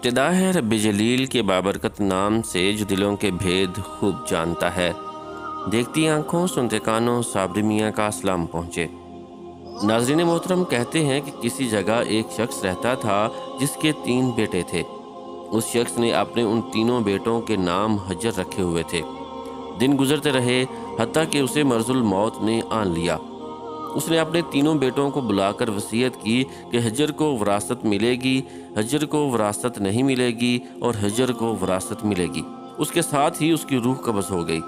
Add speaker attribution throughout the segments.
Speaker 1: ابتدا ہے رب جلیل کے بابرکت نام سے جو دلوں کے بھید خوب جانتا ہے۔ دیکھتی آنکھوں سنتے کانوں صابری میاں کا اسلام پہنچے۔ ناظرین محترم، کہتے ہیں کہ کسی جگہ ایک شخص رہتا تھا جس کے 3 بیٹے تھے۔ اس شخص نے اپنے ان تینوں بیٹوں کے نام حجر رکھے ہوئے تھے۔ دن گزرتے رہے حتیٰ کہ اسے مرض الموت نے آن لیا۔ اس نے اپنے تینوں بیٹوں کو بلا کر وصیت کی کہ حجر کو وراثت ملے گی، حجر کو وراثت نہیں ملے گی اور حجر کو وراثت ملے گی۔ اس کے ساتھ ہی اس کی روح قبض ہو گئی۔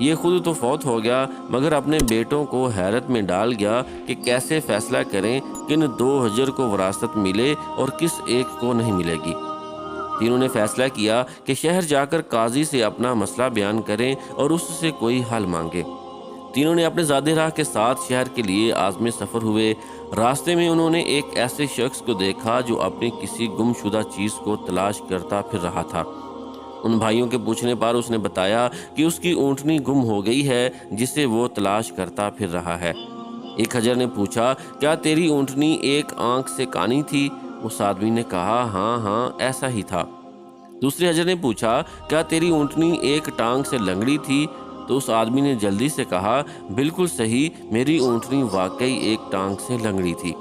Speaker 1: یہ خود تو فوت ہو گیا مگر اپنے بیٹوں کو حیرت میں ڈال گیا کہ کیسے فیصلہ کریں کن 2 حجر کو وراثت ملے اور کس ایک کو نہیں ملے گی۔ تینوں نے فیصلہ کیا کہ شہر جا کر قاضی سے اپنا مسئلہ بیان کریں اور اس سے کوئی حل مانگے۔ تینوں نے اپنے زادِ راہ کے ساتھ شہر کے لیے عازم سفر ہوئے۔ راستے میں انہوں نے ایک ایسے شخص کو دیکھا جو اپنی کسی گم شدہ چیز کو تلاش کرتا پھر رہا تھا۔ ان بھائیوں کے پوچھنے پر اس نے بتایا کہ اس کی اونٹنی گم ہو گئی ہے جسے وہ تلاش کرتا پھر رہا ہے۔ ایک حجر نے پوچھا، کیا تیری اونٹنی ایک آنکھ سے کانی تھی؟ اس آدمی نے کہا، ہاں ایسا ہی تھا۔ دوسرے حجر نے پوچھا، کیا تیری اونٹنی ایک ٹانگ سے لنگڑی تھی؟ تو اس آدمی نے جلدی سے کہا، بالکل صحیح، میری اونٹنی واقعی ایک ٹانگ سے لنگڑی تھی۔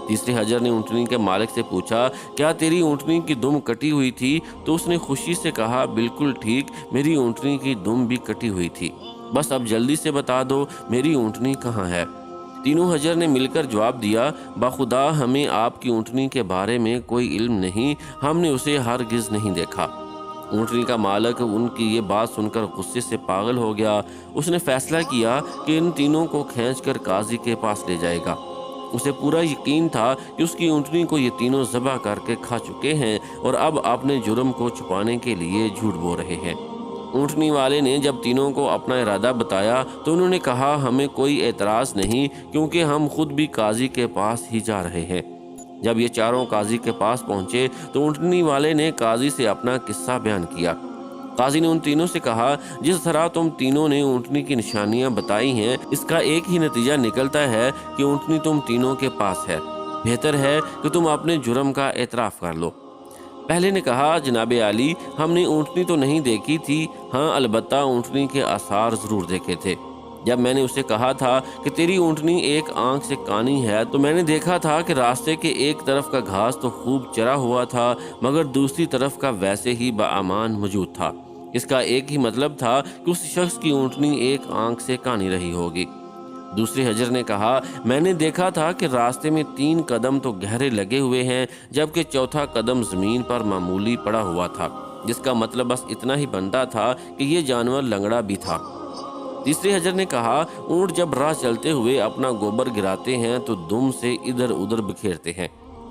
Speaker 1: تیسرے حجر نے اونٹنی کے مالک سے پوچھا، کیا تیری اونٹنی کی دم کٹی ہوئی تھی؟ تو اس نے خوشی سے کہا، بالکل ٹھیک، میری اونٹنی کی دم بھی کٹی ہوئی تھی۔ بس اب جلدی سے بتا دو میری اونٹنی کہاں ہے۔ تینوں حجر نے مل کر جواب دیا، بخدا ہمیں آپ کی اونٹنی کے بارے میں کوئی علم نہیں، ہم نے اسے ہرگز نہیں دیکھا۔ اونٹنی کا مالک ان کی یہ بات سن کر غصے سے پاگل ہو گیا۔ اس نے فیصلہ کیا کہ ان تینوں کو کھینچ کر قاضی کے پاس لے جائے گا۔ اسے پورا یقین تھا کہ اس کی اونٹنی کو یہ تینوں ذبح کر کے کھا چکے ہیں اور اب اپنے جرم کو چھپانے کے لیے جھوٹ بول رہے ہیں۔ اونٹنی والے نے جب تینوں کو اپنا ارادہ بتایا تو انہوں نے کہا، ہمیں کوئی اعتراض نہیں کیونکہ ہم خود بھی قاضی کے پاس ہی جا رہے ہیں۔ جب یہ چاروں قاضی کے پاس پہنچے تو اونٹنی والے نے قاضی سے اپنا قصہ بیان کیا۔ قاضی نے ان تینوں سے کہا، جس طرح تم تینوں نے اونٹنی کی نشانیاں بتائی ہیں اس کا ایک ہی نتیجہ نکلتا ہے کہ اونٹنی تم تینوں کے پاس ہے۔ بہتر ہے کہ تم اپنے جرم کا اعتراف کر لو۔ پہلے نے کہا، جناب عالی، ہم نے اونٹنی تو نہیں دیکھی تھی، ہاں البتہ اونٹنی کے آثار ضرور دیکھے تھے۔ جب میں نے اسے کہا تھا کہ تیری اونٹنی ایک آنکھ سے کانی ہے تو میں نے دیکھا تھا کہ راستے کے ایک طرف کا گھاس تو خوب چرا ہوا تھا مگر دوسری طرف کا ویسے ہی باامان موجود تھا۔ اس کا ایک ہی مطلب تھا کہ اس شخص کی اونٹنی ایک آنکھ سے کانی رہی ہوگی۔ دوسرے حجر نے کہا، میں نے دیکھا تھا کہ راستے میں 3 قدم تو گہرے لگے ہوئے ہیں جبکہ چوتھا قدم زمین پر معمولی پڑا ہوا تھا، جس کا مطلب بس اتنا ہی بنتا تھا کہ یہ جانور لنگڑا بھی تھا۔ تیسرے حجر نے کہا، اونٹ جب راہ چلتے ہوئے اپنا گوبر گراتے ہیں تو دم سے ادھر ادھر بکھیرتے ہیں۔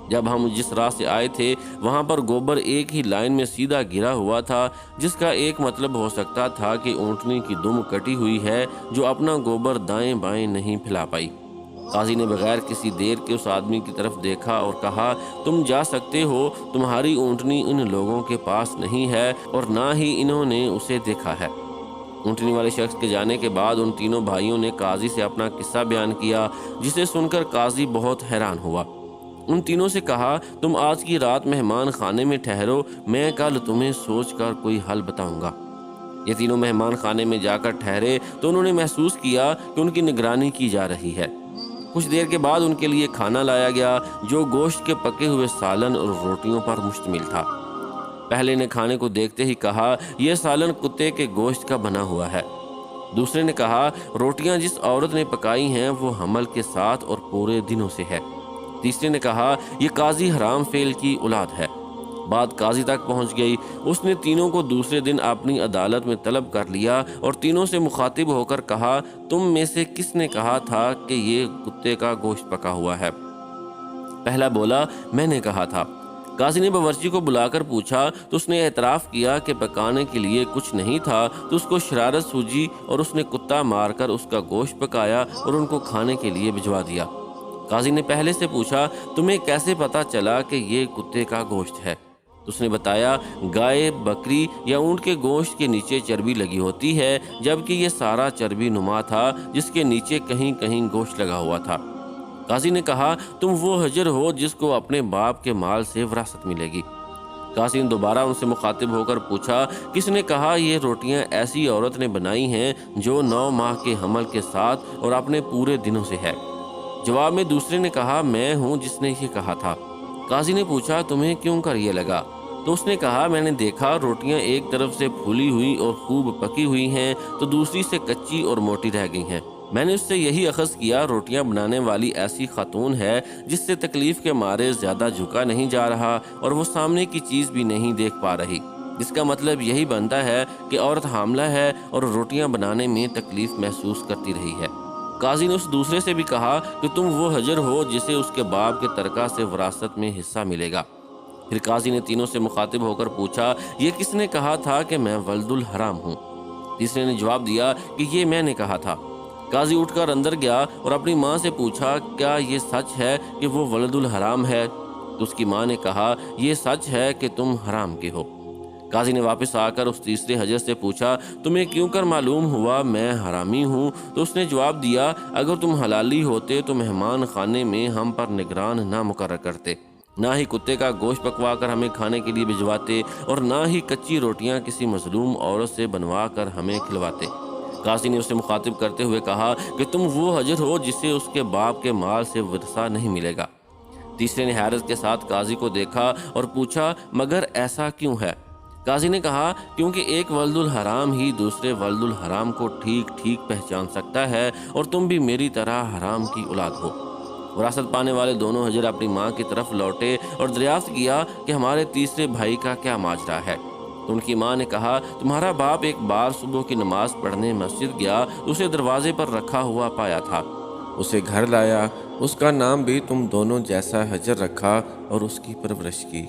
Speaker 1: جب ہم جس راہ سے آئے تھے وہاں پر گوبر ایک ہی لائن میں سیدھا گرا ہوا تھا، جس کا ایک مطلب ہو سکتا تھا کہ اونٹنی کی دم کٹی ہوئی ہے جو اپنا گوبر دائیں بائیں نہیں پھیلا پائی۔ قاضی نے بغیر کسی دیر کے اس آدمی کی طرف دیکھا اور کہا، تم جا سکتے ہو، تمہاری اونٹنی ان لوگوں کے پاس نہیں ہے اور نہ ہی انہوں نے اسے دیکھا ہے۔ اونٹنی والے شخص کے جانے کے بعد ان تینوں بھائیوں نے قاضی سے اپنا قصہ بیان کیا، جسے سن کر قاضی بہت حیران ہوا۔ ان تینوں سے کہا، تم آج کی رات مہمان خانے میں ٹھہرو، میں کل تمہیں سوچ کر کوئی حل بتاؤں گا۔ یہ تینوں مہمان خانے میں جا کر ٹھہرے تو انہوں نے محسوس کیا کہ ان کی نگرانی کی جا رہی ہے۔ کچھ دیر کے بعد ان کے لیے کھانا لایا گیا جو گوشت کے پکے ہوئے سالن اور روٹیوں پر مشتمل تھا۔ پہلے نے کھانے کو دیکھتے ہی کہا، یہ سالن کتے کے گوشت کا بنا ہوا ہے۔ دوسرے نے کہا، روٹیاں جس عورت نے پکائی ہیں وہ حمل کے ساتھ اور پورے دنوں سے ہے۔ تیسرے نے کہا، یہ قاضی حرام فعل کی اولاد ہے۔ بات قاضی تک پہنچ گئی۔ اس نے تینوں کو دوسرے دن اپنی عدالت میں طلب کر لیا اور تینوں سے مخاطب ہو کر کہا، تم میں سے کس نے کہا تھا کہ یہ کتے کا گوشت پکا ہوا ہے؟ پہلا بولا، میں نے کہا تھا۔ قاضی نے باورچی کو بلا کر پوچھا تو اس نے اعتراف کیا کہ پکانے کے لیے کچھ نہیں تھا، تو اس کو شرارت سوجی اور اس نے کتا مار کر اس کا گوشت پکایا اور ان کو کھانے کے لیے بھجوا دیا۔ قاضی نے پہلے سے پوچھا، تمہیں کیسے پتا چلا کہ یہ کتے کا گوشت ہے؟ تو اس نے بتایا، گائے، بکری یا اونٹ کے گوشت کے نیچے چربی لگی ہوتی ہے جبکہ یہ سارا چربی نما تھا جس کے نیچے کہیں کہیں گوشت لگا ہوا تھا۔ قاضی نے کہا، تم وہ حجر ہو جس کو اپنے باپ کے مال سے وراثت ملے گی۔ قاضی نے دوبارہ ان سے مخاطب ہو کر پوچھا، کس نے کہا یہ روٹیاں ایسی عورت نے بنائی ہیں جو 9 ماہ کے حمل کے ساتھ اور اپنے پورے دنوں سے ہے؟ جواب میں دوسرے نے کہا، میں ہوں جس نے یہ کہا تھا۔ قاضی نے پوچھا، تمہیں کیوں کر یہ لگا؟ تو اس نے کہا، میں نے دیکھا روٹیاں ایک طرف سے پھولی ہوئی اور خوب پکی ہوئی ہیں تو دوسری سے کچی اور موٹی رہ گئی ہیں۔ میں نے اس سے یہی اخذ کیا، روٹیاں بنانے والی ایسی خاتون ہے جس سے تکلیف کے مارے زیادہ جھکا نہیں جا رہا اور وہ سامنے کی چیز بھی نہیں دیکھ پا رہی۔ اس کا مطلب یہی بنتا ہے کہ عورت حاملہ ہے اور روٹیاں بنانے میں تکلیف محسوس کرتی رہی ہے۔ قاضی نے اس دوسرے سے بھی کہا کہ تم وہ حجر ہو جسے اس کے باپ کے ترکہ سے وراثت میں حصہ ملے گا۔ پھر قاضی نے تینوں سے مخاطب ہو کر پوچھا، یہ کس نے کہا تھا کہ میں ولد الحرام ہوں؟ تیسرے نے جواب دیا کہ یہ میں نے کہا تھا۔ قاضی اٹھ کر اندر گیا اور اپنی ماں سے پوچھا، کیا یہ سچ ہے کہ وہ ولد الحرام ہے؟ تو اس کی ماں نے کہا، یہ سچ ہے کہ تم حرام کے ہو۔ قاضی نے واپس آ کر اس تیسرے حجر سے پوچھا، تمہیں کیوں کر معلوم ہوا میں حرامی ہوں؟ تو اس نے جواب دیا، اگر تم حلالی ہوتے تو مہمان خانے میں ہم پر نگران نہ مقرر کرتے، نہ ہی کتے کا گوشت پکوا کر ہمیں کھانے کے لیے بھجواتے اور نہ ہی کچی روٹیاں کسی مظلوم عورت سے بنوا کر ہمیں کھلواتے۔ قاضی نے اسے مخاطب کرتے ہوئے کہا کہ تم وہ حجر ہو جسے اس کے باپ کے مال سے ورثہ نہیں ملے گا۔ تیسرے نے حیرت کے ساتھ قاضی کو دیکھا اور پوچھا، مگر ایسا کیوں ہے؟ قاضی نے کہا، کیونکہ ایک ولد الحرام ہی دوسرے ولد الحرام کو ٹھیک ٹھیک پہچان سکتا ہے اور تم بھی میری طرح حرام کی اولاد ہو۔ وراثت پانے والے دونوں حجر اپنی ماں کی طرف لوٹے اور دریافت کیا کہ ہمارے تیسرے بھائی کا کیا ماجرا ہے۔ تو ان کی ماں نے کہا، تمہارا باپ ایک بار صبح کی نماز پڑھنے مسجد گیا تو اسے دروازے پر رکھا ہوا پایا تھا، اسے گھر لایا، اس کا نام بھی تم دونوں جیسا حجر رکھا اور اس کی پرورش کی۔